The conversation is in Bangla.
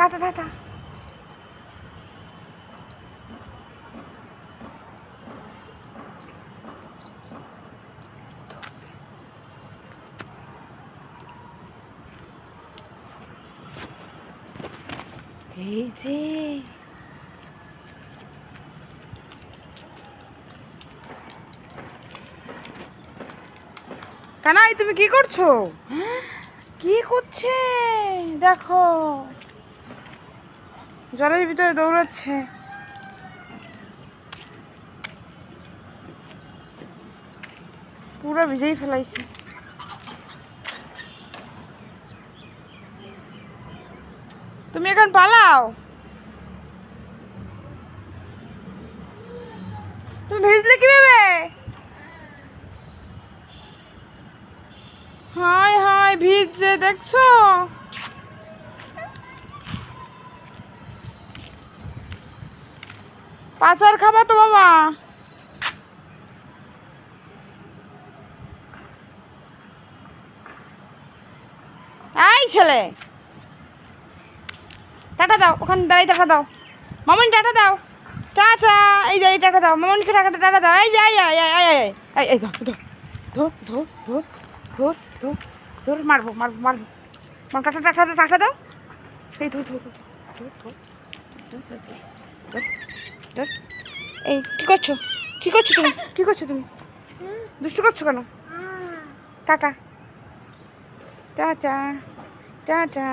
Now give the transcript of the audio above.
Tata tata. এই যে কানাই, তুমি কি করছো? কি করছে দেখো, জলের ভিতরে দৌড়াচ্ছে। পুরো ভিজেই ফেলাইছে। তুমি এখন পালাও, তুমি ভিজলে কিভাবে? হায় হায়, ভিজছে দেখছো? পাচার খাবা তো বাবা। এই ছেলে, টাটা দাও, ওখানে দাঁড়াই টাটা দাও। মামনি টাটা দাও, টাটা। এই যে এই টাটা দাও, মামনিকে টাটা টাটা দাও। এই যে এই ধর ধর ধর ধর ধর ধর ধর ধর, মারবো মারবো মারবো। টাটা টাটা টাটা দাও। এই ধর ধর ধর ধর ধর ধর ধর ধর। এই কী করছো, কী করছো তুমি, কী করছো তুমি? দুষ্টু করছো কেন? Tata tata tata.